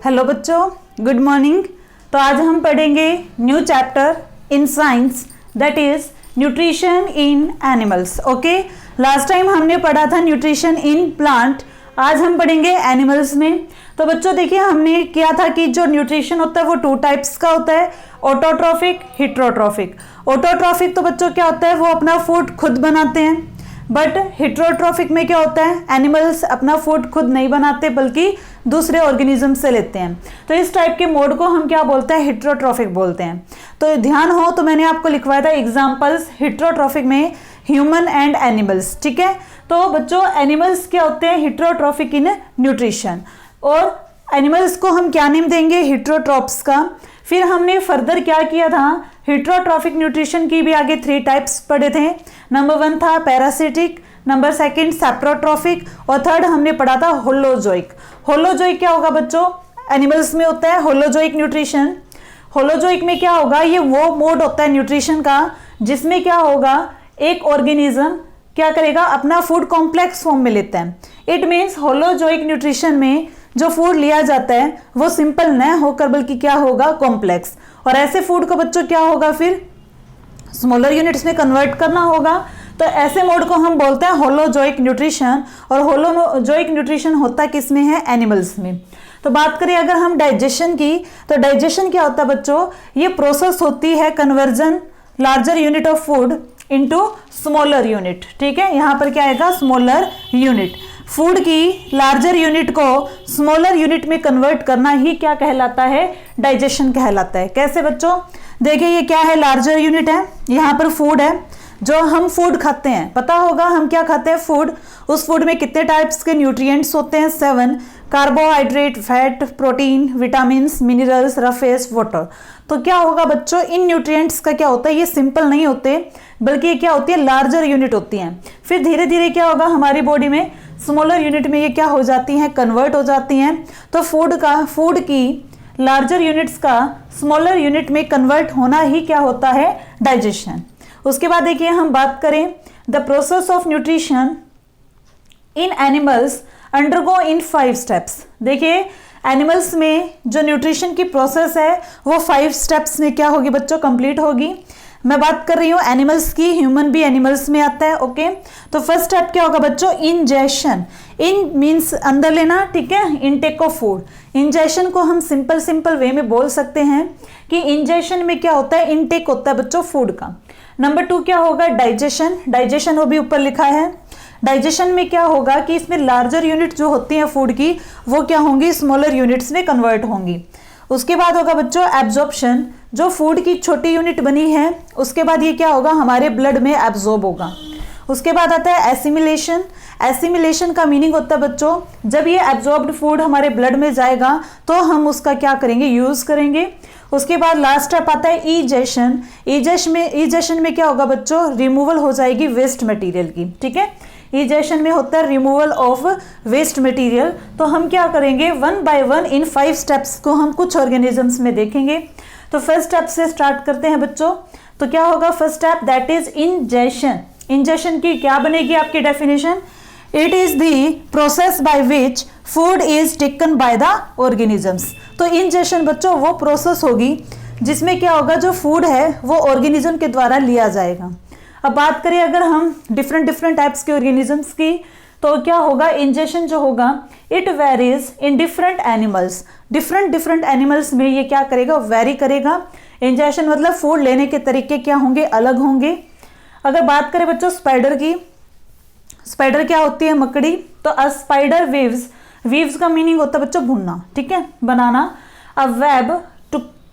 Hello बच्चों, good morning. तो आज हम पढ़ेंगे new chapter in science, that is nutrition in animals. Okay, last time हमने पढ़ा था न्यूट्रिशन इन प्लांट, आज हम पढ़ेंगे एनिमल्स में। तो बच्चों देखिए, हमने किया था कि जो न्यूट्रिशन होता है वो 2 टाइप्स का होता है, ऑटोट्रॉफिक, हिट्रोट्रॉफिक। ऑटोट्रॉफिक तो बच्चों क्या होता है, वो अपना फूड खुद बनाते हैं, बट हिट्रोट्रॉफिक में क्या होता है, एनिमल्स अपना फूड खुद नहीं बनाते बल्कि दूसरे ऑर्गेनिज्म से लेते हैं। तो इस टाइप के मोड को हम क्या बोलते हैं, हिट्रोट्रॉफिक बोलते हैं। तो ध्यान हो तो मैंने आपको लिखवाया था एग्जांपल्स हिट्रोट्रॉफिक में, ह्यूमन एंड एनिमल्स। ठीक है, तो बच्चों एनिमल्स क्या होते हैं, हिट्रोट्रॉफिक इन न्यूट्रिशन, और एनिमल्स को हम क्या नेम देंगे, हिट्रोट्रॉप्स का। फिर हमने फर्दर क्या किया था, हिट्रोट्रॉफिक न्यूट्रिशन की भी आगे 3 टाइप्स पढ़े थे। नंबर 1 था पैरासिटिक, नंबर 2 सैप्रोट्रॉफिक, और 3rd हमने पढ़ा था होलोजोइक। होलोजोइक क्या होगा बच्चों, एनिमल्स में होता है होलोजोइक न्यूट्रिशन। होलोजोइक में क्या होगा, ये वो मोड होता है न्यूट्रिशन का जिसमें क्या होगा, एक ऑर्गेनिज्म क्या करेगा, अपना फूड कॉम्प्लेक्स फॉर्म में लेता है। इट मीन्स होलोजोइक न्यूट्रिशन में जो फूड लिया जाता है वो सिंपल न होकर बल्कि क्या होगा, कॉम्प्लेक्स। और ऐसे फूड को बच्चों क्या होगा, फिर स्मॉलर यूनिट्स में कन्वर्ट करना होगा। तो ऐसे मोड को हम बोलते हैं होलोजोइक न्यूट्रिशन, और होलोजोइक न्यूट्रिशन होता किसमें है, एनिमल्स में। तो बात करें अगर हम डाइजेशन की, तो डाइजेशन क्या होता है बच्चों, ये प्रोसेस होती है conversion larger unit of food into smaller unit. ठीक है, यहां पर क्या आएगा, स्मॉलर यूनिट। फूड की लार्जर यूनिट को स्मॉलर यूनिट में कन्वर्ट करना ही क्या कहलाता है, डाइजेशन कहलाता है। कैसे बच्चों, देखिए ये क्या है, लार्जर यूनिट है, यहाँ पर फूड है, जो हम फूड खाते हैं, पता होगा हम क्या खाते हैं, फूड। उस फूड में कितने टाइप्स के न्यूट्रिएंट्स होते हैं, 7, carbohydrate, fat, protein, vitamins, minerals, roughage, water. तो क्या होगा बच्चों, इन न्यूट्रिएंट्स का क्या होता है, ये सिंपल नहीं होते बल्कि ये क्या होती है, लार्जर यूनिट होती हैं। फिर धीरे धीरे क्या होगा, हमारी बॉडी में स्मॉलर यूनिट में ये क्या हो जाती हैं, कन्वर्ट हो जाती हैं। तो फूड की लार्जर यूनिट्स का स्मॉलर यूनिट में कन्वर्ट होना ही क्या होता है, डाइजेशन। उसके बाद देखिए हम बात करें, the process of nutrition in animals undergo in 5 steps. देखिए एनिमल्स में जो न्यूट्रिशन की प्रोसेस है वो 5 स्टेप्स में क्या होगी बच्चों, कंप्लीट होगी। मैं बात कर रही हूँ एनिमल्स की, ह्यूमन भी एनिमल्स में आता है। ओके, तो फर्स्ट स्टेप क्या होगा बच्चों, इंजेशन। इन मीन्स अंदर लेना, ठीक है, इनटेक ऑफ फूड। इंजेशन को हम सिंपल वे में बोल सकते हैं कि इंजेशन में क्या होता है, इनटेक होता है बच्चों फूड का। नंबर 2 क्या होगा, डाइजेशन। डाइजेशन वो भी ऊपर लिखा है। डाइजेशन में क्या होगा कि इसमें लार्जर यूनिट जो होती हैं फूड की वो क्या होंगी, स्मॉलर यूनिट्स में कन्वर्ट होंगी। उसके बाद होगा बच्चों एब्जॉर्प्शन, जो फूड की छोटी यूनिट बनी है उसके बाद ये क्या होगा, हमारे ब्लड में एब्जॉर्ब होगा। उसके बाद आता है एसिमिलेशन। एसिमिलेशन का मीनिंग होता है बच्चों, जब ये एब्जॉर्ब्ड फूड हमारे ब्लड में जाएगा तो हम उसका क्या करेंगे, यूज करेंगे। उसके बाद लास्ट स्टेप आता है इजेशन। इजेशन में क्या होगा बच्चों, रिमूवल हो जाएगी वेस्ट मटेरियल की। ठीक है, इजेशन में होता है रिमूवल ऑफ वेस्ट मटेरियल। तो हम क्या करेंगे, 1 बाय 1 इन 5 स्टेप्स को हम कुछ ऑर्गेनिजम्स में देखेंगे। तो फर्स्ट स्टेप से स्टार्ट करते हैं बच्चों। तो क्या होगा first step, that is ingestion. Ingestion की क्या बनेगी आपकी definition, it is the process by which food is taken by the organisms. तो इंजेशन बच्चों वो प्रोसेस होगी जिसमें क्या होगा, जो फूड है वो ऑर्गेनिज्म के द्वारा लिया जाएगा। अब बात करें अगर हम डिफरेंट टाइप्स के ऑर्गेनिजम्स की, तो क्या होगा, इंजेशन जो होगा it varies in different animals. Different animals में ये क्या करेगा, वेरी करेगा। इंजेशन मतलब फूड लेने के तरीके क्या होंगे, अलग होंगे। अगर बात करें बच्चों स्पाइडर की, स्पाइडर क्या होती है, मकड़ी। तो अ स्पाइडर वीव्स का मीनिंग होता है बच्चों बुनना, ठीक है, बनाना। अब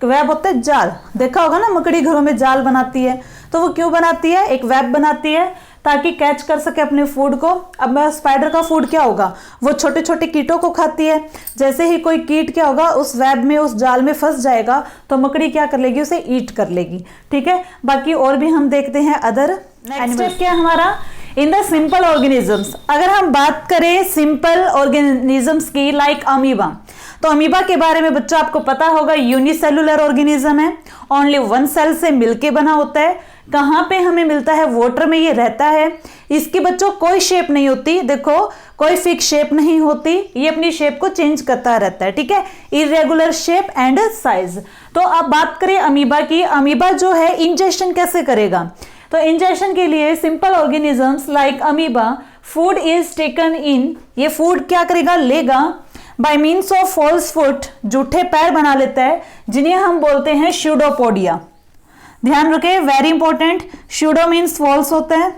वेब होता है जाल, देखा होगा ना मकड़ी घरों में जाल बनाती है, तो वो क्यों बनाती है, एक वेब बनाती है ताकि कैच कर सके अपने फूड को। अब स्पाइडर का फूड क्या होगा, वो छोटे छोटे कीटों को खाती है। जैसे ही कोई कीट क्या होगा उस वेब में, उस जाल में फंस जाएगा तो मकड़ी क्या कर लेगी, उसे ईट कर लेगी। ठीक है, बाकी और भी हम देखते हैं अदर। नेक्स्ट स्टेप क्या है हमारा, इन द सिंपल ऑर्गेनिजम्स। अगर हम बात करें सिंपल ऑर्गेनिजम्स की, लाइक अमीबा, तो अमीबा के बारे में बच्चों आपको पता होगा, यूनिसेलुलर ऑर्गेनिज्म है, ओनली वन सेल से मिलके बना होता है। कहाँ पे हमें मिलता है? वाटर में ये रहता है। इसकी बच्चों कोई शेप नहीं होती, देखो कोई फिक्स शेप नहीं होती, ये अपनी शेप को चेंज करता रहता है, ठीक है, इरेगुलर शेप एंड साइज। तो अब बात करें अमीबा की, अमीबा जो है इंजेक्शन कैसे करेगा? तो इंजेक्शन के लिए simple organisms like amoeba, food is taken in, ये फूड क्या करेगा? लेगा by means of false foot, जूठे पैर बना लेता है, जिन्हें हम बोलते हैं स्यूडोपोडिया। ध्यान रखें, very important, pseudo means false होता है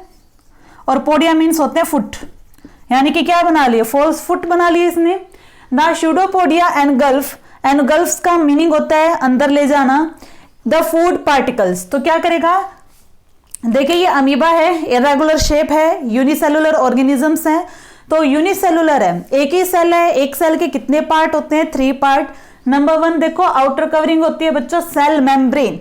और पोडिया मीन्स होते हैं फुट, यानी कि क्या बना लिए? फॉल्स फुट बना लिए इसने। ना स्यूडोपोडिया एनगल्फ, एनगल्फ का मीनिंग होता है अंदर ले जाना, द फूड पार्टिकल्स। तो क्या करेगा? देखिए ये अमीबा है, इरेगुलर शेप है, यूनिसेलुलर ऑर्गेनिजम्स हैं, तो यूनिसेलुलर है, एक ही सेल है, एक सेल के कितने पार्ट होते हैं? 3 पार्ट। नंबर 1 देखो, आउटर कवरिंग होती है बच्चों सेल मेम्ब्रेन,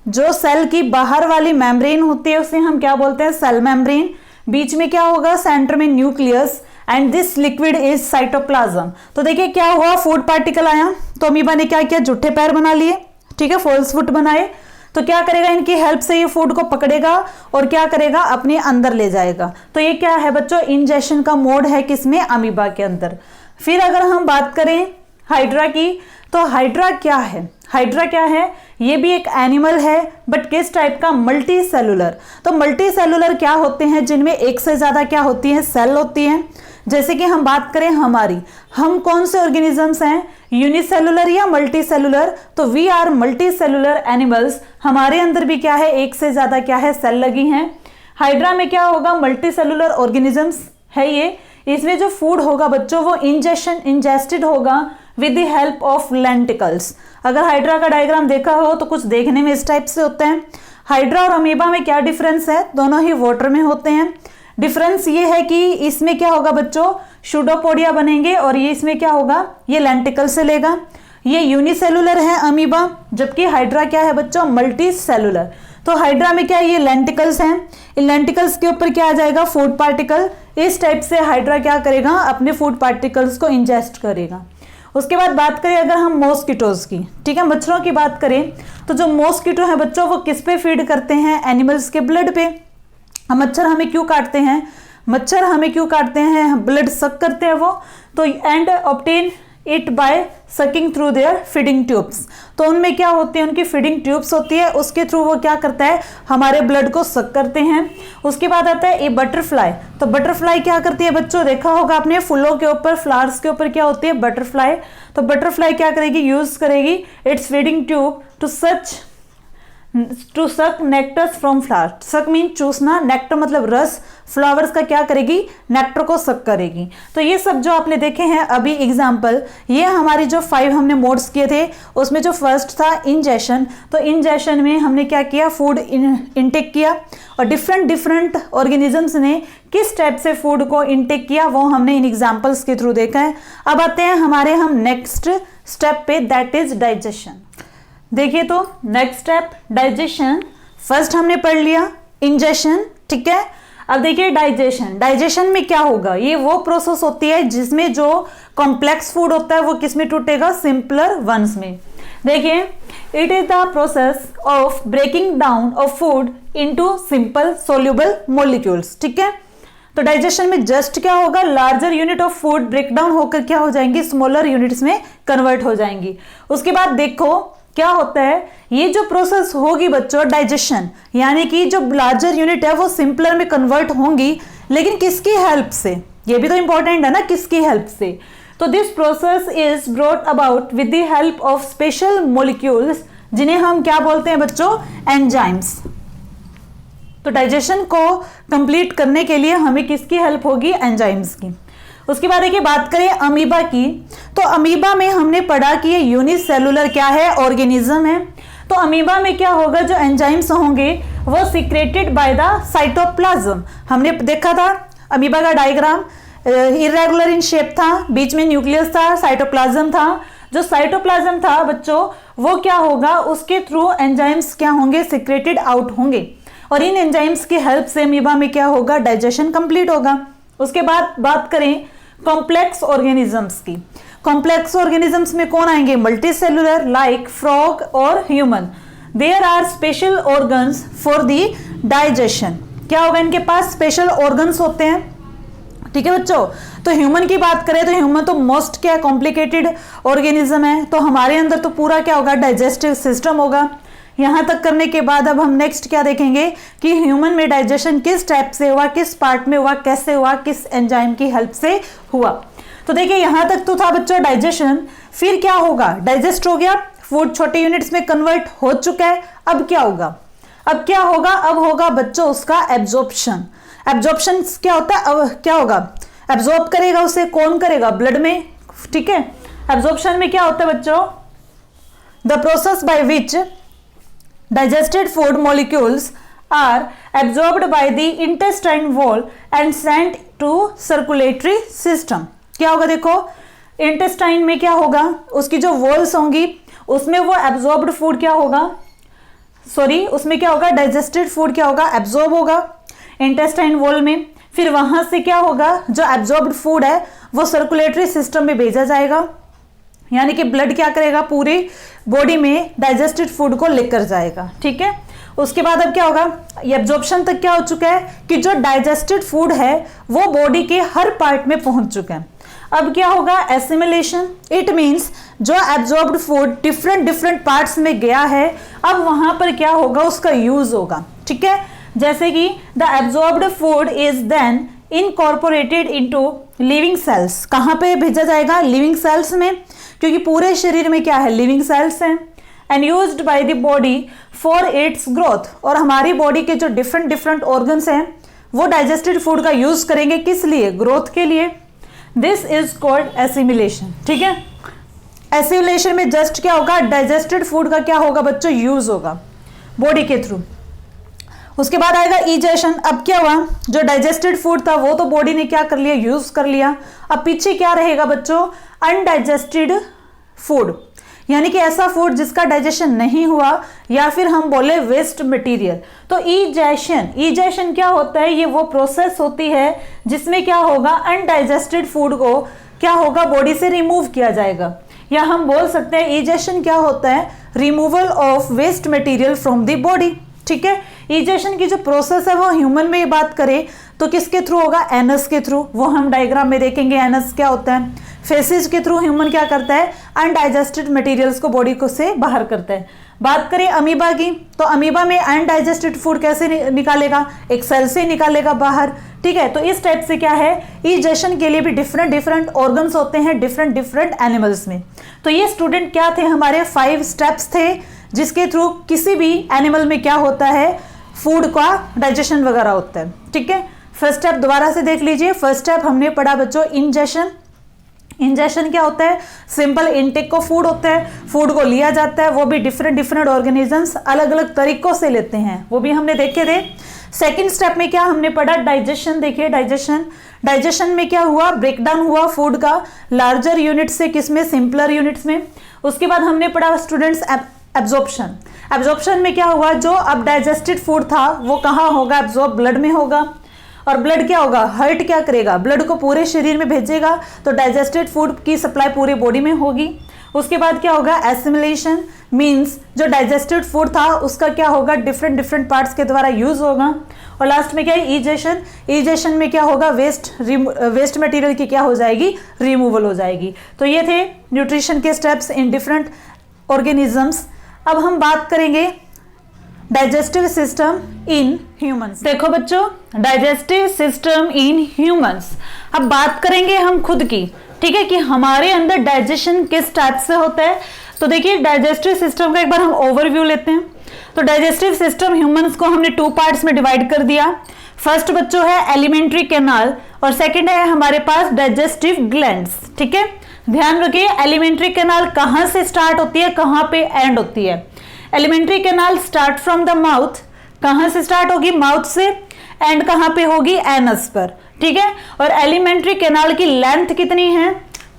जो सेल की बाहर वाली मेम्ब्रेन होती है उसे हम क्या बोलते हैं? Cell membrane. बीच में क्या होगा? सेंटर में nucleus, and this liquid is cytoplasm. तो देखिए क्या हुआ, फूड पार्टिकल आया, तो अमीबा ने क्या किया? जूठे पैर बना लिए, ठीक है, फॉल्स फुट बनाए, तो क्या करेगा? इनकी हेल्प से ये फूड को पकड़ेगा और क्या करेगा? अपने अंदर ले जाएगा। तो ये क्या है बच्चों? इंजेक्शन का मोड है, किसमें? अमीबा के अंदर। फिर अगर हम बात करें हाइड्रा की, तो हाइड्रा क्या है? हाइड्रा क्या है? ये भी एक एनिमल है, बट किस टाइप का? Multi cellular. तो मल्टी सेलुलर क्या होते हैं? जिनमें एक से ज्यादा क्या होती है? सेल होती है। जैसे कि हम बात करें हमारी, हम कौन से ऑर्गेनिजम्स हैं? यूनिसेलुलर या मल्टी सेलुलर? तो we are multi cellular animals. हमारे अंदर भी क्या है? एक से ज्यादा क्या है? सेल लगी हैं। हाइड्रा में क्या होगा? मल्टी सेलुलर ऑर्गेनिजम्स है ये। इसमें जो फूड होगा बच्चों वो इंजेस्टेड होगा with the help of lenticels. अगर हाइड्रा का डायग्राम देखा हो तो कुछ देखने में इस टाइप से होते हैं। हाइड्रा और अमीबा में क्या डिफरेंस है? दोनों ही वाटर में होते हैं। डिफरेंस ये है कि इसमें क्या होगा बच्चों? स्यूडोपोडिया बनेंगे, और ये इसमें क्या होगा? ये लेंटिकल से लेगा। ये यूनिसेलुलर है अमीबा, जबकि हाइड्रा क्या है बच्चों? Multi cellular. तो हाइड्रा में क्या है? ये लेंटिकल्स हैं, इन लेंटिकल्स के ऊपर क्या आ जाएगा? Food particle. इस टाइप से हाइड्रा क्या करेगा? अपने फूड पार्टिकल्स को इंजेस्ट करेगा। उसके बाद बात करें अगर हम मॉस्किटोज की, ठीक है, मच्छरों की बात करें, तो जो मॉस्किटो है बच्चों वो किस पे फीड करते हैं? एनिमल्स के ब्लड पे। मच्छर हमें क्यों काटते हैं? मच्छर हमें क्यों काटते हैं? ब्लड सक करते हैं वो, तो and obtain it by sucking through their feeding tubes. तो उनमें क्या होती है? उनकी फीडिंग ट्यूब्स होती है, उसके थ्रू वो क्या करता है? हमारे ब्लड को सक करते हैं। उसके बाद आता है ए बटरफ्लाई। तो बटरफ्लाई क्या करती है बच्चों? देखा होगा आपने, फूलों के ऊपर, फ्लावर्स के ऊपर क्या होती है? बटरफ्लाई। तो बटरफ्लाई क्या करेगी? यूज करेगी its feeding tube to suck nectars from flower. Suck mean चूसना, नेक्टर मतलब रस, फ्लावर्स का क्या करेगी? नेक्टर को सक करेगी। तो ये सब जो आपने देखे हैं अभी एग्जाम्पल, ये हमारी जो 5 हमने मोड्स किए थे, उसमें जो फर्स्ट था इंजेक्शन। तो इंजेक्शन में हमने क्या किया? फूड इनटेक किया, और डिफरेंट ऑर्गेनिजम्स ने किस टाइप से फूड को इनटेक किया वो हमने इन एग्जाम्पल्स के थ्रू देखा है। अब आते हैं हमारे हम नेक्स्ट स्टेप पे, दैट इज डाइजेशन। देखिए तो नेक्स्ट स्टेप डाइजेशन। फर्स्ट हमने पढ़ लिया इंजेक्शन, ठीक है। अब देखिए डाइजेशन। डाइजेशन में क्या होगा? ये वो प्रोसेस होती है जिसमें जो कॉम्प्लेक्स फूड होता है वो किस में टूटेगा? सिंपलर वंस में। देखिए it is the process of breaking down of food into simple soluble molecules, ठीक है। तो डाइजेशन में जस्ट क्या होगा? Larger unit of food break down होकर क्या हो जाएंगी? स्मॉलर यूनिट्स में कन्वर्ट हो जाएंगी। उसके बाद देखो क्या होता है, ये जो प्रोसेस होगी बच्चों डाइजेशन, यानी कि जो लार्जर यूनिट है वो सिंपलर में कन्वर्ट होंगी, लेकिन किसकी हेल्प से? ये भी तो इंपॉर्टेंट है ना, किसकी हेल्प से? तो this process is brought about with the help of special molecules, जिन्हें हम क्या बोलते हैं बच्चों? एंजाइम्स। तो डाइजेशन को कंप्लीट करने के लिए हमें किसकी हेल्प होगी? एंजाइम्स की। उसके बाद देखिए बात करें अमीबा की, तो अमीबा में हमने पढ़ा कि ये यूनिसेलुलर क्या है? ऑर्गेनिज्म है। तो अमीबा में क्या होगा? जो एंजाइम्स होंगे वो सीक्रेटेड बाय द साइटोप्लाज्म। हमने देखा था अमीबा का डायग्राम, इरेगुलर इन शेप था, बीच में न्यूक्लियस था, साइटोप्लाज्म था। जो साइटोप्लाज्म था बच्चों वो क्या होगा? उसके थ्रू एंजाइम्स क्या होंगे? सीक्रेटेड आउट होंगे, और इन एंजाइम्स की हेल्प से अमीबा में क्या होगा? डाइजेशन कंप्लीट होगा। उसके बाद बात करें कॉम्प्लेक्स ऑर्गेनिजम्स की। कॉम्प्लेक्स ऑर्गेनिजम्स में कौन आएंगे? मल्टी सेलुलर लाइक फ्रॉग और human. There are special organs for the digestion. क्या होगा? इनके पास स्पेशल ऑर्गन्स होते हैं, ठीक है बच्चों। तो ह्यूमन की बात करें तो ह्यूमन तो मोस्ट क्या कॉम्प्लिकेटेड ऑर्गेनिज्म है, तो हमारे अंदर तो पूरा क्या होगा? डाइजेस्टिव सिस्टम होगा। यहां तक करने के बाद अब हम नेक्स्ट क्या देखेंगे कि ह्यूमन में डाइजेशन किस टाइप से हुआ, किस पार्ट में हुआ, कैसे हुआ, किस एंजाइम की हेल्प से हुआ। तो देखिए यहां तक तो था बच्चों डाइजेशन। फिर क्या होगा? डाइजेस्ट हो गया, फूड छोटे यूनिट्स में कन्वर्ट हो चुका है। अब क्या होगा? अब क्या होगा? अब होगा बच्चों उसका एब्जॉर्प्शन। एब्जॉर्प्शन क्या होता है? अब क्या होगा? एब्जॉर्ब करेगा उसे, कौन करेगा? ब्लड में, ठीक है। एब्जॉर्प्शन में क्या होता है बच्चों? The process by which digested food molecules are absorbed by the intestine wall and sent to circulatory system। क्या होगा? देखो इंटेस्टाइन में क्या होगा? उसकी जो वॉल्स होंगी उसमें वो एब्जॉर्ब्ड फूड क्या होगा? सॉरी, उसमें क्या होगा? डाइजेस्टेड फूड क्या होगा? एब्जॉर्ब होगा इंटेस्टाइन वॉल में। फिर वहां से क्या होगा? जो एब्जॉर्ब्ड फूड है वो सर्कुलेटरी सिस्टम में भेजा जाएगा, यानी कि ब्लड क्या करेगा? पूरी बॉडी में डाइजेस्टेड फूड को लेकर जाएगा, ठीक है। उसके बाद अब क्या होगा? ये एब्जॉर्प्शन तक क्या हो चुका है कि जो डाइजेस्टेड फूड है वो बॉडी के हर पार्ट में पहुंच चुका है। अब क्या होगा? एसिमिलेशन। इट मींस जो absorbed food different different parts में गया है, अब वहां पर क्या होगा? उसका यूज होगा, ठीक है। जैसे कि the absorbed food is then incorporated into living cells. कहां पे भेजा जाएगा? लिविंग सेल्स में, क्योंकि पूरे शरीर में क्या है? लिविंग सेल्स हैं। And used by the body for its growth. और हमारी बॉडी के जो डिफरेंट डिफरेंट ऑर्गन्स हैं वो डाइजेस्टेड फूड का यूज करेंगे, किस लिए? ग्रोथ के लिए। दिस इज कॉल्ड एसिमिलेशन, ठीक है। एसिमिलेशन में जस्ट क्या होगा? डाइजेस्टेड फूड का क्या होगा बच्चों? यूज होगा बॉडी के थ्रू। उसके बाद आएगा इजेशन। अब क्या हुआ? जो डाइजेस्टेड फूड था वो तो बॉडी ने क्या कर लिया? यूज कर लिया। अब पीछे क्या रहेगा बच्चों? अनडाइजेस्टेड फूड, यानी कि ऐसा फूड जिसका डाइजेशन नहीं हुआ, या फिर हम बोले वेस्ट मटेरियल। तो इजेशन क्या होता है? ये वो प्रोसेस होती है जिसमें क्या होगा? अनडाइजेस्टेड फूड को क्या होगा? बॉडी से रिमूव किया जाएगा, या हम बोल सकते हैं इजेशन क्या होता है? Removal of waste material from the body, ठीक है। इजेशन की जो प्रोसेस है वो ह्यूमन में बात करें तो किसके थ्रू होगा? एनस के थ्रू। वो हम डायग्राम में देखेंगे एनस क्या होता है। फेसिस के थ्रू ह्यूमन क्या करता है? अनडाइजेस्टेड मटेरियल्स को बॉडी को से बाहर करता है। बात करें अमीबा की, तो अमीबा में अनडाइजेस्टेड फूड कैसे निकालेगा? एक सेल से निकालेगा बाहर, ठीक है। तो इस टाइप से क्या है? इजेशन के लिए भी डिफरेंट डिफरेंट ऑर्गन्स होते हैं डिफरेंट डिफरेंट एनिमल्स में। तो ये स्टूडेंट क्या थे? हमारे 5 स्टेप्स थे जिसके थ्रू किसी भी एनिमल में क्या होता है? फूड का डाइजेशन वगैरह होता है, ठीक है। फर्स्ट स्टेप दोबारा से देख लीजिए। फर्स्ट स्टेप हमने पढ़ा बच्चों इंजेशन। इंजेशन क्या होता है? सिंपल इनटेक को फूड होता है, फूड को लिया जाता है, वो भी डिफरेंट डिफरेंट ऑर्गेनिजम्स अलग अलग तरीकों से लेते हैं, वो भी हमने देखे थे। सेकंड स्टेप में क्या हमने पढ़ा? डाइजेशन। देखिए डाइजेशन में क्या हुआ? ब्रेकडाउन हुआ फूड का लार्जर यूनिट से किसमें? सिंपलर यूनिट्स में। उसके बाद हमने पढ़ा स्टूडेंट्स एब्जॉर्प्शन। एब्जॉर्प्शन में क्या हुआ? जो अब डाइजेस्टेड फूड था वो कहाँ होगा? एब्जॉर्ब ब्लड में होगा। और ब्लड क्या होगा? हार्ट क्या करेगा? ब्लड को पूरे शरीर में भेजेगा, तो डाइजेस्टेड फूड की सप्लाई पूरी बॉडी में होगी। उसके बाद क्या होगा? एसिमिलेशन मींस जो डाइजेस्टेड फूड था उसका क्या होगा? डिफरेंट डिफरेंट पार्ट्स के द्वारा यूज होगा। और लास्ट में क्या है? इजेशन में क्या होगा? वेस्ट मटेरियल की क्या हो जाएगी? रिमूवल हो जाएगी। तो ये थे न्यूट्रिशन के स्टेप्स इन डिफरेंट ऑर्गेनिजम्स। अब हम बात करेंगे डाइजेस्टिव सिस्टम इन ह्यूमंस। देखो बच्चों, डाइजेस्टिव सिस्टम इन ह्यूमंस। अब बात करेंगे हम खुद की, ठीक है, कि हमारे अंदर डाइजेशन किस टाइप से होता है। तो देखिए डाइजेस्टिव सिस्टम का एक बार हम ओवरव्यू लेते हैं। तो डाइजेस्टिव सिस्टम ह्यूमंस को हमने 2 पार्ट्स में डिवाइड कर दिया। फर्स्ट बच्चों है एलिमेंट्री कैनाल और सेकंड है हमारे पास डाइजेस्टिव ग्लैंड्स, ठीक है। ध्यान रखिए एलिमेंट्री कैनाल कहां से स्टार्ट होती है, कहां पे एंड होती है। Alimentary canal start from the mouth, कहां से स्टार्ट होगी? माउथ से। एंड कहां पे होगी? एनस पर, ठीक है। और एलिमेंट्री कैनाल की लेंथ कितनी है?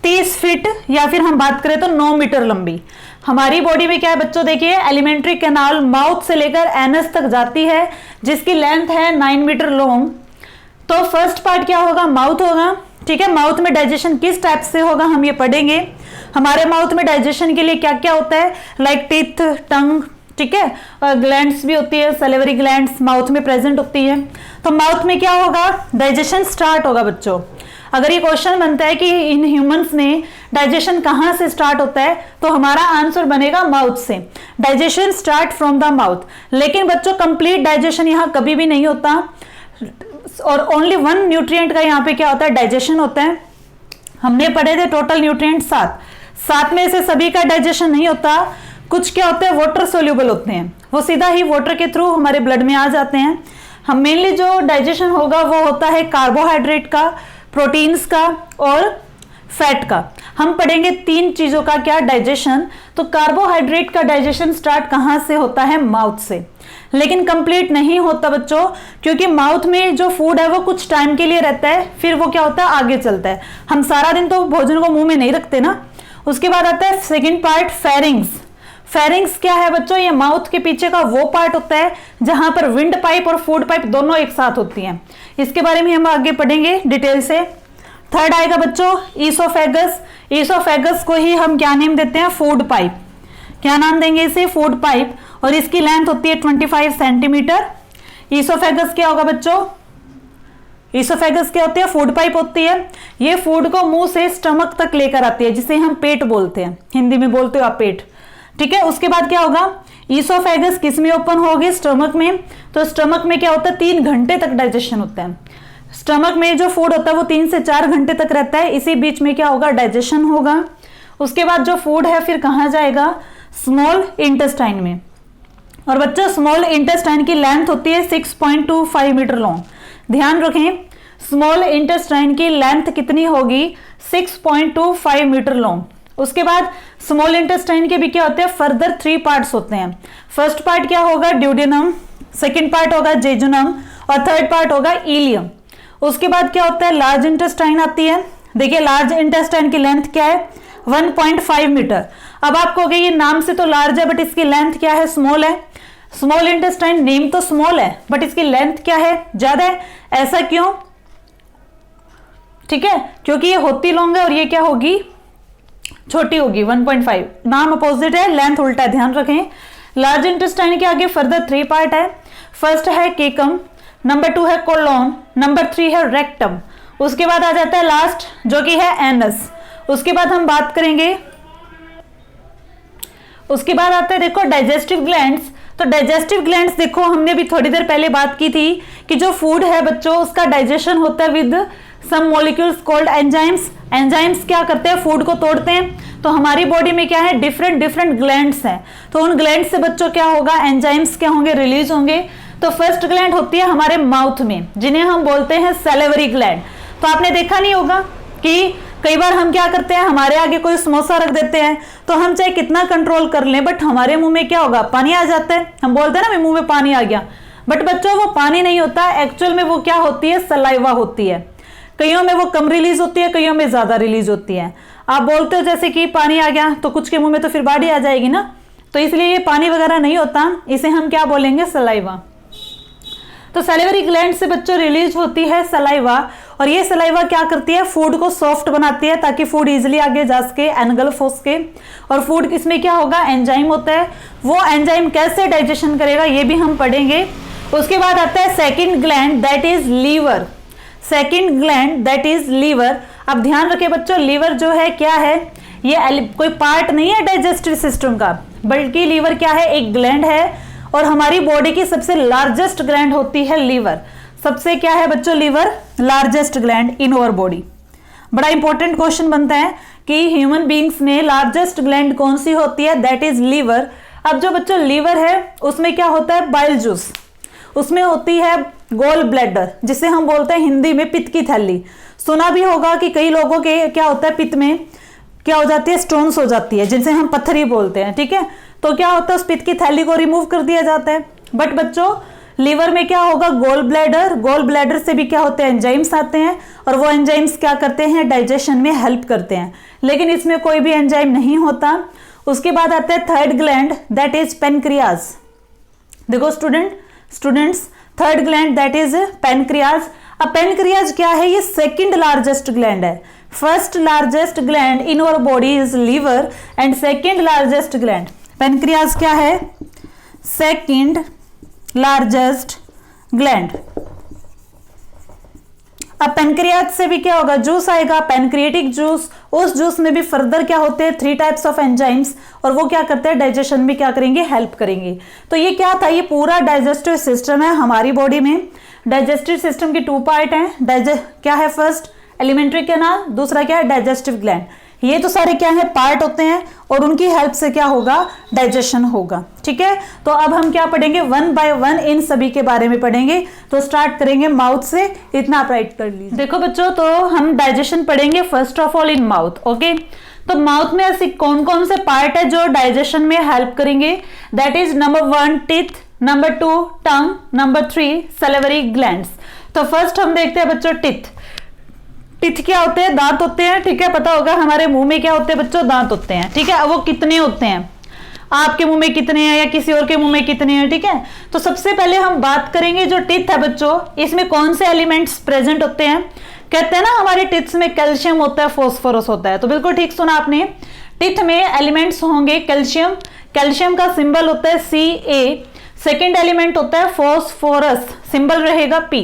30 फीट, या फिर हम बात करें तो 9 मीटर लंबी। हमारी बॉडी में क्या है बच्चों? देखिए एलिमेंट्री कैनाल माउथ से लेकर एनस तक जाती है जिसकी लेंथ है 9 मीटर लॉन्ग। तो फर्स्ट पार्ट क्या होगा? माउथ होगा, ठीक है, माउथ में डाइजेशन किस टाइप से होगा हम ये पढ़ेंगे। हमारे माउथ में डाइजेशन के लिए क्या क्या होता है, लाइक टीथ, टंग, ठीक है, और ग्लैंड्स भी होती है, सैलिवरी ग्लैंड्स माउथ में प्रेजेंट होती है। तो माउथ में क्या होगा, डाइजेशन स्टार्ट होगा बच्चों। अगर ये क्वेश्चन बनता है कि इन ह्यूमंस में डाइजेशन कहाँ से स्टार्ट होता है, तो हमारा आंसर बनेगा माउथ से। Digestion start from the mouth. लेकिन बच्चों कंप्लीट डाइजेशन यहाँ कभी भी नहीं होता, और ओनली वन न्यूट्रिएंट का यहाँ पे क्या होता है, डाइजेशन होता है। हमने पढ़े थे टोटल न्यूट्रिएंट 7 में से सभी का डाइजेशन नहीं होता। कुछ क्या होते हैं, वाटर सोल्यूबल होते हैं, वो सीधा ही वाटर के थ्रू हमारे ब्लड में आ जाते हैं। हम मेनली जो डाइजेशन होगा वो होता है कार्बोहाइड्रेट का, प्रोटीन्स का और फैट का। हम पढ़ेंगे 3 चीजों का क्या डाइजेशन। तो कार्बोहाइड्रेट का डाइजेशन स्टार्ट कहाँ से होता है, माउथ से। लेकिन कंप्लीट नहीं होता बच्चों, क्योंकि माउथ में जो फूड है वो कुछ टाइम के लिए रहता है, फिर वो क्या होता है, आगे चलता है। हम सारा दिन तो भोजन को मुंह में नहीं रखते ना। उसके बाद आता है सेकेंड पार्ट, फेरिंग्स। फेरिंग्स क्या है बच्चों, ये माउथ के पीछे का वो पार्ट होता है जहां पर विंड पाइप और फूड पाइप दोनों एक साथ होती हैं। इसके बारे में हम आगे पढ़ेंगे डिटेल से। थर्ड आएगा बच्चों ईसोफेगस। ईसोफेगस को ही हम क्या नेम देते हैं, फूड पाइप। क्या नाम देंगे इसे, फूड पाइप। और इसकी लेंथ होती है 25 सेंटीमीटर। ईसोफेगस क्या होगा बच्चों, ईसोफेगस क्या होती है, फूड पाइप होती है। ये फूड को मुंह से स्टमक तक लेकर आती है, जिसे हम पेट बोलते हैं, हिंदी में बोलते हो आप पेट, ठीक है। उसके बाद क्या होगा, ईसोफेगस किस में ओपन होगी, स्टमक में। तो स्टमक में क्या होता है, 3 घंटे तक डाइजेशन होता है। स्टमक में जो फूड होता है वो 3 से 4 घंटे तक रहता है, इसी बीच में क्या होगा, डाइजेशन होगा। उसके बाद जो फूड है फिर कहाँ जाएगा, स्मॉल इंटेस्टाइन में। और बच्चों स्मॉल इंटेस्टाइन की लेंथ होती है 6.25 मीटर लॉन्ग। ध्यान रखें, स्मॉल इंटेस्टाइन की लेंथ कितनी होगी, 6.25 मीटर लॉन्ग। उसके बाद स्मॉल इंटेस्टाइन के भी क्या होते हैं, फर्दर 3 पार्ट्स होते हैं। फर्स्ट पार्ट क्या होगा, ड्यूडेनम, सेकेंड पार्ट होगा जेजुनम, और थर्ड पार्ट होगा इलियम। उसके बाद क्या होता है, लार्ज इंटेस्टाइन आती है। देखिए लार्ज इंटेस्टाइन की लेंथ क्या है, 1.5 मीटर। अब आप कहोगे ये नाम से तो लार्ज है बट इसकी लेंथ क्या है, स्मॉल है। स्मॉल इंटेस्टाइन नेम तो स्मॉल है बट इसकी लेंथ क्या है, ज्यादा है। ऐसा क्यों, ठीक है, क्योंकि ये होती लॉन्ग है और ये क्या होगी, छोटी होगी, 1.5। नाम अपोजिट है, लेंथ उल्टा है, ध्यान रखें। लार्ज इंटेस्टाइन के आगे फर्दर 3 पार्ट है। फर्स्ट है केकम, नंबर 2 है कोलोन, नंबर 3 है रेक्टम। उसके बाद आ जाता है लास्ट जो कि है एनस। उसके बाद हम बात करेंगे, उसके बाद आता है देखो डाइजेस्टिव ग्लैंड्स। तो डाइजेस्टिव ग्लैंड्स देखो हमने भी थोड़ी देर पहले बात की थी कि जो फूड है बच्चों उसका डाइजेशन होता है with some molecules called enzymes. Enzymes क्या करते हैं, फूड को तोड़ते हैं। तो हमारी बॉडी में क्या है, डिफरेंट ग्लैंड्स हैं। तो उन ग्लैंड से बच्चों क्या होगा, एंजाइम्स क्या होंगे, रिलीज होंगे। तो फर्स्ट ग्लैंड होती है हमारे माउथ में, जिन्हें हम बोलते हैं सैलिवरी ग्लैंड। तो आपने देखा नहीं होगा कि कई बार हम क्या करते हैं, हमारे आगे कोई समोसा रख देते हैं तो हम चाहे कितना कंट्रोल कर लें बट हमारे मुंह में क्या होगा, पानी आ जाता है। हम बोलते हैं ना मेरे मुंह में पानी आ गया, बट बच्चों वो पानी नहीं होता, एक्चुअल में वो क्या होती है, सलाइवा होती है। कईयों में वो कम रिलीज होती है, कईयों में ज्यादा रिलीज होती है। आप बोलते हो जैसे कि पानी आ गया तो कुछ के मुंह में तो फिर बाढ़ी आ जाएगी ना, तो इसलिए ये पानी वगैरह नहीं होता, इसे हम क्या बोलेंगे, सलाइवा। तो सैलिवरी ग्लैंड से बच्चों रिलीज होती है सलाइवा, और ये सलाइवा क्या करती है, फूड को सॉफ्ट बनाती है ताकि फूड इजीली आगे जा सके, एनगल्फ हो सके। और फूड इसमें क्या होगा, एंजाइम होता है, वो एंजाइम कैसे डाइजेशन करेगा ये भी हम पढ़ेंगे। उसके बाद आता है second gland that is liver. Second gland that is liver. अब ध्यान रखें बच्चों, लीवर जो है क्या है, ये कोई पार्ट नहीं है डाइजेस्टिव सिस्टम का, बल्कि लीवर क्या है, एक ग्लैंड है। और हमारी बॉडी की सबसे लार्जेस्ट ग्लैंड होती है लीवर। सबसे क्या है बच्चों, liver largest gland in our body. बड़ा इंपॉर्टेंट क्वेश्चन बनता है कि ह्यूमन बींग्स में लार्जेस्ट ग्लैंड कौन सी होती है, दैट इज लीवर। अब जो बच्चों लीवर है उसमें क्या होता है, बाइल जूस। उसमें होती है गोल ब्लैडर, जिसे हम बोलते हैं हिंदी में पित्त की थैली। सुना भी होगा कि कई लोगों के क्या होता है, पित्त में क्या हो जाती है, स्टोन्स हो जाती है, जिनसे हम पत्थरी बोलते हैं, ठीक है। तो क्या होता है, उस पित्त की थैली को रिमूव कर दिया जाता है। बट बच्चों लीवर में क्या होगा, गोल ब्लैडर। गोल ब्लैडर से भी क्या होते हैं, एंजाइम्स आते हैं, और वो एंजाइम्स क्या करते हैं, डाइजेशन में हेल्प करते हैं। लेकिन इसमें कोई भी एंजाइम नहीं होता। उसके बाद आता है third gland that is pancreas. देखो students, third gland that is pancreas. अब पेनक्रियाज क्या है? ये सेकंड लार्जेस्ट ग्लैंड है। First largest gland in our body is liver and second largest gland pancreas क्या है? Second largest gland. अब pancreas से भी क्या होगा? जूस आएगा, पेनक्रिएटिक जूस। उस जूस में भी फर्दर क्या होते हैं? 3 टाइप्स ऑफ एंजाइम्स, और वो क्या करते हैं? डाइजेशन में क्या करेंगे? हेल्प करेंगे। तो ये क्या था? ये पूरा डाइजेस्टिव सिस्टम है हमारी बॉडी में। डाइजेस्टिव सिस्टम के 2 पार्ट हैं। क्या है? फर्स्ट एलिमेंट्री कैनाल, दूसरा क्या है? Digestive gland. ये तो सारे क्या है? पार्ट होते हैं, और उनकी हेल्प से क्या होगा? डाइजेशन होगा। ठीक है, तो अब हम क्या पढ़ेंगे? 1 बाय 1 इन सभी के बारे में पढ़ेंगे। तो स्टार्ट करेंगे माउथ से। इतना आप राइट कर लीजिए। देखो बच्चों, तो हम डाइजेशन पढ़ेंगे first of all in mouth. Okay, तो माउथ में ऐसे कौन कौन से पार्ट है जो डाइजेशन में हेल्प करेंगे? That is number 1 teeth, number 2 tongue, number 3 salivary glands. तो फर्स्ट हम देखते हैं बच्चों टीथ। टीथ क्या होते हैं? दांत होते हैं। ठीक है, पता होगा हमारे मुंह में क्या होते हैं बच्चों? दांत होते हैं। ठीक है, वो कितने होते हैं? आपके मुंह में कितने हैं या किसी और के मुंह में कितने हैं? ठीक है, तो सबसे पहले हम बात करेंगे जो टीथ है बच्चों, इसमें कौन से एलिमेंट्स प्रेजेंट होते हैं। कहते हैं ना हमारे टीथ में कैल्शियम होता है, फास्फोरस होता है। तो बिल्कुल ठीक सुना आपने। टीथ में एलिमेंट्स होंगे कैल्शियम। कैल्शियम का सिंबल होता है Ca। सेकेंड एलिमेंट होता है फास्फोरस, सिंबल रहेगा P।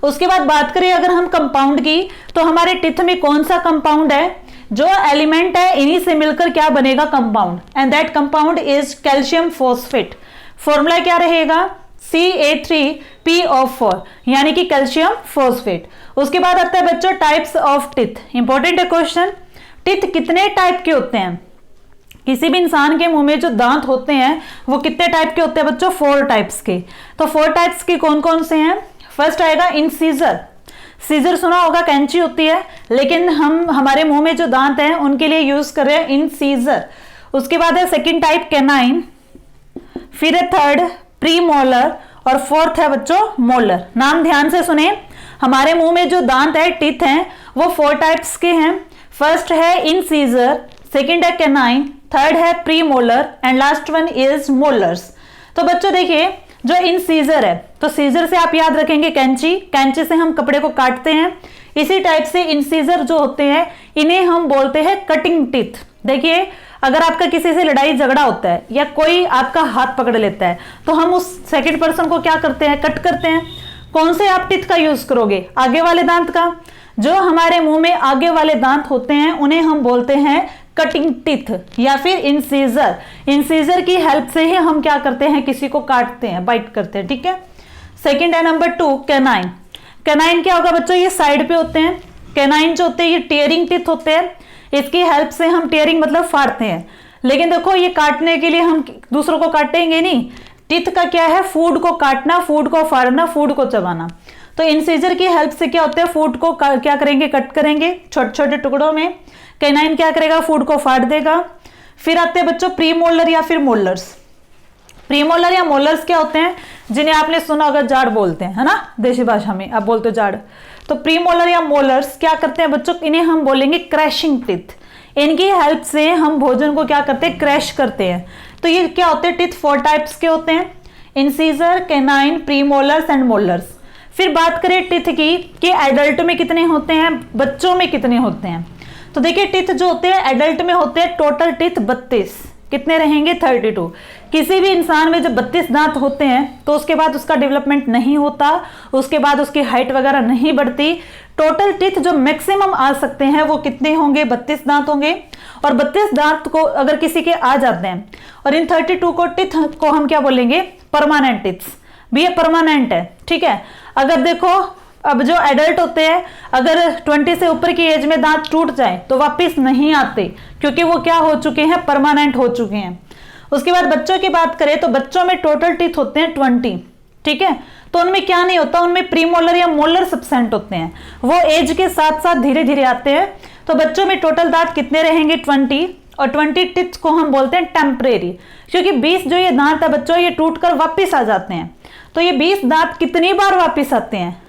उसके बाद बात करें अगर हम कंपाउंड की, तो हमारे टीथ में कौन सा कंपाउंड है? जो एलिमेंट है इन्हीं से मिलकर क्या बनेगा? Compound, and that compound is calcium phosphate. Formula क्या रहेगा? Ca3PO4, यानी कि कैल्शियम फॉस्फेट। उसके बाद आता है बच्चों टाइप्स ऑफ टीथ। इंपॉर्टेंट है क्वेश्चन। टीथ कितने टाइप के होते हैं? किसी भी इंसान के मुंह में जो दांत होते हैं वो कितने टाइप के होते हैं बच्चों? 4 टाइप्स के। तो 4 टाइप्स के कौन कौन से हैं? फर्स्ट आएगा इंसीजर। सीजर सुना होगा, कैंची होती है, लेकिन हम हमारे मुंह में जो दांत हैं उनके लिए यूज कर रहे हैं इंसीजर। उसके बाद है सेकंड टाइप कैनाइन, फिर है थर्ड प्री मोलर, और फोर्थ है बच्चों मोलर। नाम ध्यान से सुने। हमारे मुंह में जो दांत है, टीथ हैं, वो 4 टाइप्स के हैं। फर्स्ट है इंसीजर, सेकंड है कैनाइन, थर्ड है pre molar, and last one is molars. तो बच्चों देखिए, जो इंसीजर है, तो सीजर से आप याद रखेंगे कैंची, कैंची से हम कपड़े को काटते हैं। इसी टाइप से इंसीजर जो होते हैं इन्हें हम बोलते हैं कटिंग टीथ। देखिए, अगर आपका किसी से लड़ाई झगड़ा होता है या कोई आपका हाथ पकड़ लेता है, तो हम उस सेकंड पर्सन को क्या करते हैं? कट करते हैं। कौन से आप टीथ का यूज करोगे? आगे वाले दांत का। जो हमारे मुंह में आगे वाले दांत होते हैं उन्हें हम बोलते हैं कटिंग टीथ या फिर इंसीजर। इंसीजर की हेल्प से ही हम क्या करते हैं? किसी को काटते हैं, बाइट करते हैं। ठीक है, सेकंड है नंबर 2 कैनाइन। कैनाइन क्या होगा बच्चों? ये साइड पे होते हैं। कैनाइन जो होते हैं ये टेयरिंग टीथ होते हैं। इसकी हेल्प से हम टेयरिंग मतलब फाड़ते हैं, लेकिन देखो ये काटने के लिए हम दूसरों को काटेंगे नहीं। टीथ का क्या है? फूड को काटना, फूड को फाड़ना, फूड को चबाना। तो इंसीजर की हेल्प से क्या होता है? फूड को क्या करेंगे? कट करेंगे छोटे छोटे टुकड़ों में। कैनाइन क्या करेगा? फूड को फाड़ देगा। फिर आते हैं बच्चों प्रीमोलर या फिर मोलर्स। प्रीमोलर या मोलर्स क्या होते हैं? जिन्हें आपने सुना होगा जाड़ बोलते हैं, है ना, देशी भाषा में आप बोलते हो जाड़। तो प्रीमोलर या मोलर्स क्या करते हैं बच्चों? इन्हें हम बोलेंगे क्रैशिंग टीथ। इनकी हेल्प से हम भोजन को क्या करते हैं? क्रैश करते हैं। तो ये क्या होते हैं? टीथ 4 टाइप्स के होते हैं, incisor, canine, premolars and molars. फिर बात करें टीथ की कि एडल्ट में कितने होते हैं, बच्चों में कितने होते हैं। तो देखिए, टीथ जो होते हैं एडल्ट में होते हैं टोटल टीथ 32। कितने रहेंगे? 32। किसी भी इंसान में जब 32 दांत होते हैं तो उसके बाद उसका डेवलपमेंट नहीं होता, उसके बाद उसकी हाइट वगैरह नहीं बढ़ती। टोटल टीथ जो मैक्सिमम आ सकते हैं वो कितने होंगे? 32 दांत होंगे। और 32 दांत को अगर किसी के आ जाते हैं, और इन 32 को टीथ को हम क्या बोलेंगे? Permanent teeths. भी ये परमानेंट है। ठीक है, अगर देखो अब जो एडल्ट होते हैं अगर 20 से ऊपर की एज में दांत टूट जाए तो वापस नहीं आते, क्योंकि वो क्या हो चुके हैं? परमानेंट हो चुके हैं। उसके बाद बच्चों की बात करें तो बच्चों में टोटल टीथ होते हैं 20। ठीक है, तो उनमें क्या नहीं होता? उनमें प्रीमोलर या मोलर सब्सेंट होते हैं, वो एज के साथ साथ धीरे धीरे आते हैं। तो बच्चों में टोटल दांत कितने रहेंगे? 20। और 20 टीथ को हम बोलते हैं टेम्परेरी, क्योंकि 20 जो ये दांत है बच्चों ये टूटकर वापस आ जाते हैं। तो ये 20 दांत कितनी बार वापस आते हैं?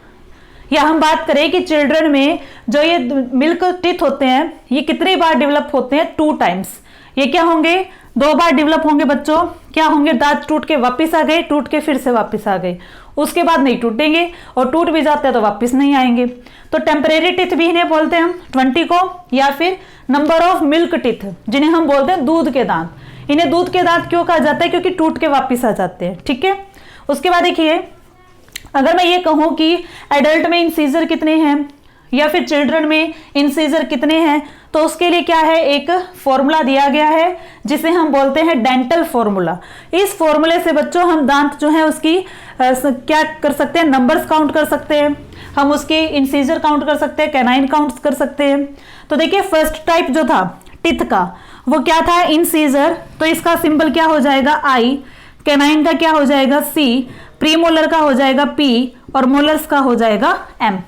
या हम बात करें कि चिल्ड्रन में जो ये मिल्क टीथ होते हैं ये कितनी बार डेवलप होते हैं? 2 टाइम्स। ये क्या होंगे? 2 बार डेवलप होंगे बच्चों। क्या होंगे? दांत टूट के वापस आ गए, टूट के फिर से वापस आ गए। उसके बाद नहीं टूटेंगे, और टूट भी जाते हैं तो वापस नहीं आएंगे। तो टेम्परेरी टीथ भी इन्हें बोलते हैं हम 20 को, या फिर नंबर ऑफ मिल्क टीथ जिन्हें हम बोलते हैं दूध के दांत। इन्हें दूध के दांत क्यों कहा जाता है? क्योंकि टूट के वापस आ जाते हैं। ठीक है, उसके बाद देखिए, अगर मैं ये कहूं कि एडल्ट में इंसीजर कितने हैं या फिर चिल्ड्रन में इंसीजर कितने हैं, तो उसके लिए क्या है, एक फॉर्मूला दिया गया है जिसे हम बोलते हैं डेंटल फॉर्मूला। इस फॉर्मूले से बच्चों हम दांत जो है उसकी क्या कर सकते हैं, नंबर्स काउंट कर सकते हैं, हम उसके इंसीजर काउंट कर सकते हैं, कैनाइन काउंट कर सकते हैं। तो देखिए फर्स्ट टाइप जो था टिथ का वो क्या था, इंसीजर, तो इसका सिंबल क्या हो जाएगा, आई। कैनाइन का क्या हो जाएगा, सी। प्रीमोलर का हो जाएगा पी, और मोलर्स का हो जाएगा एम।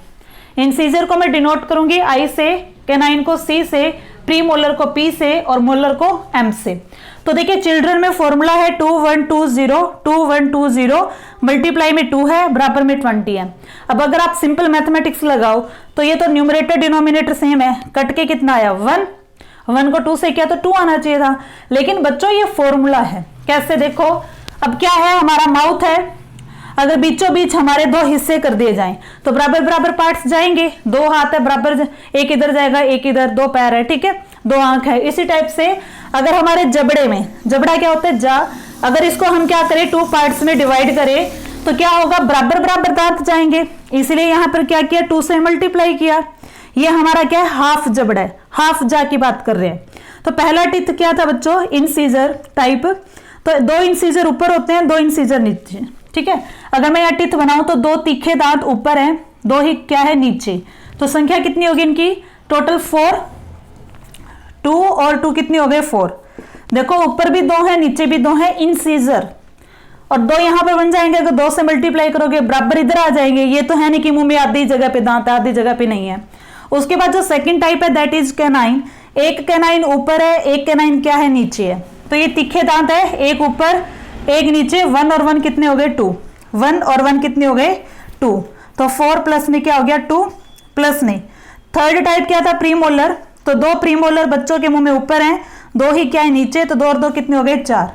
इंसीजर को मैं डिनोट करूंगी आई से, कैनाइन को सी से, प्रीमोलर को पी से, और मोलर को एम से। तो देखिए चिल्ड्रन में फॉर्मूला है 2120 मल्टीप्लाई में 2 है, बराबर में 20 है। अब अगर आप सिंपल मैथमेटिक्स लगाओ तो ये तो न्यूमरेटर डिनोमिनेटर सेम है, कट के कितना आया 1, 1 को 2 से किया तो 2 आना चाहिए था, लेकिन बच्चों ये फॉर्मूला है। कैसे देखो, अब क्या है, हमारा माउथ है, अगर बीचों बीच हमारे 2 हिस्से कर दिए जाएं तो बराबर बराबर पार्ट्स जाएंगे। 2 हाथ है बराबर, एक इधर जाएगा एक इधर, 2 पैर है, ठीक है, 2 आंख है। इसी टाइप से अगर हमारे जबड़े में, जबड़ा क्या होता है जा, अगर इसको हम क्या करें 2 पार्ट्स में डिवाइड करें तो क्या होगा, बराबर बराबर दांत जाएंगे। इसलिए यहां पर क्या किया, 2 से मल्टीप्लाई किया। ये हमारा क्या है, हाफ जबड़ा है, हाफ जा की बात कर रहे हैं। तो पहला टिथ क्या था बच्चों, इंसीजर टाइप, तो 2 इंसीजर ऊपर होते हैं, 2 इंसीजर नीचे। ठीक है, अगर मैं यहाँ टिथ बनाऊं तो 2 तीखे दांत ऊपर हैं, 2 ही क्या है नीचे। तो संख्या कितनी होगी इनकी, टोटल 4, 2 और 2 कितनी हो गए 4। देखो ऊपर भी 2 है, नीचे भी 2 है इंसीजर, और 2 यहां पर बन जाएंगे। अगर 2 से मल्टीप्लाई करोगे बराबर इधर आ जाएंगे। ये तो है नहीं कि मुंह में आधी जगह पे दांत है आधी जगह पे नहीं है। उसके बाद जो सेकंड टाइप है दैट इज कैनाइन, एक कैनाइन ऊपर है, एक कैनाइन क्या है नीचे है। तो ये तीखे दांत है, एक ऊपर एक नीचे, 1 और 1 कितने हो गए 2, 1 और 1 कितने हो गए 2, तो 4 प्लस में क्या हो गया 2 प्लस नहीं। थर्ड टाइप क्या था, प्रीमोलर, तो 2 प्रीमोलर बच्चों के मुंह में ऊपर हैं, 2 ही क्या है नीचे, तो 2 और 2 कितने हो गए 4।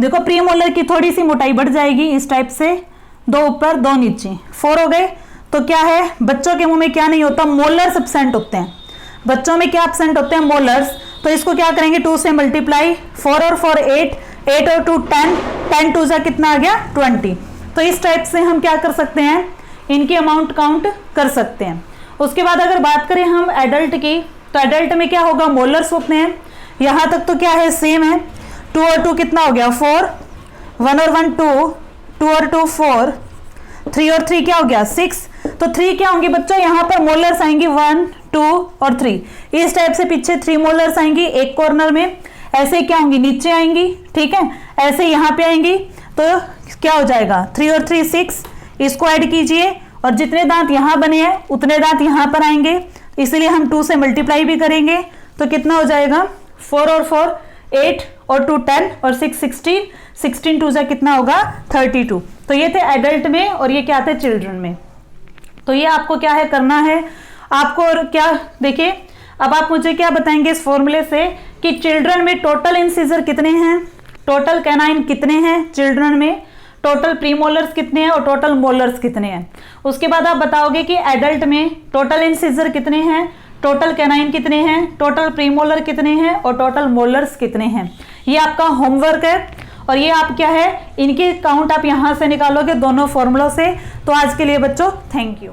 देखो प्रीमोलर की थोड़ी सी मोटाई बढ़ जाएगी इस टाइप से, 2 ऊपर 2 नीचे, 4 हो गए। तो क्या है, बच्चों के मुंह में क्या नहीं होता, मोलर्स एब्सेंट होते हैं। बच्चों में क्या एब्सेंट होते हैं, मोलर्स। तो इसको क्या करेंगे 2 से मल्टीप्लाई, 4 और 4 8, 8 और 2 10, 10 2 जा कितना आ गया 20। तो इस टाइप से हम क्या कर सकते हैं, इनकी अमाउंट काउंट कर सकते हैं। उसके बाद अगर बात करें हम एडल्ट की, तो एडल्ट में क्या होगा, मोलर्स होते हैं। यहां तक तो क्या है सेम है, 2 और 2 कितना हो गया 4, 1 और 1 2, 2 और 2 4, 3 और 3 क्या हो गया 6। तो 3 क्या होंगे बच्चों, यहाँ पर मोलर्स आएंगी 1 2 और 3। इस टाइप से पीछे 3 मोलर्स आएंगी एक कॉर्नर में, ऐसे क्या होंगी नीचे आएंगी, ठीक है, ऐसे यहाँ पे आएंगी। तो क्या हो जाएगा 3 और 3 6, इसको ऐड कीजिए, और जितने दांत यहाँ बने हैं उतने दांत यहाँ पर आएंगे, इसलिए हम 2 से मल्टीप्लाई भी करेंगे। तो कितना हो जाएगा 4 और 4 8 और 2 10 और 6 16, 16 2 जा कितना होगा 32। तो ये थे एडल्ट में, और ये क्या थे चिल्ड्रन में। तो ये आपको क्या है करना है आपको, और क्या देखिए, अब आप मुझे क्या बताएंगे इस फॉर्मूले से कि चिल्ड्रन में टोटल इंसीजर कितने हैं, टोटल कैनाइन कितने हैं चिल्ड्रन में, टोटल प्रीमोलर्स कितने हैं और टोटल मोलर्स कितने हैं। उसके बाद आप बताओगे कि एडल्ट में टोटल इंसीजर कितने हैं, टोटल कैनाइन कितने हैं, टोटल प्रीमोलर कितने हैं और टोटल मोलर्स कितने हैं। ये आपका होमवर्क है, और ये आप क्या है, इनकी काउंट आप यहां से निकालोगे दोनों फॉर्मूलों से। तो आज के लिए बच्चों थैंक यू।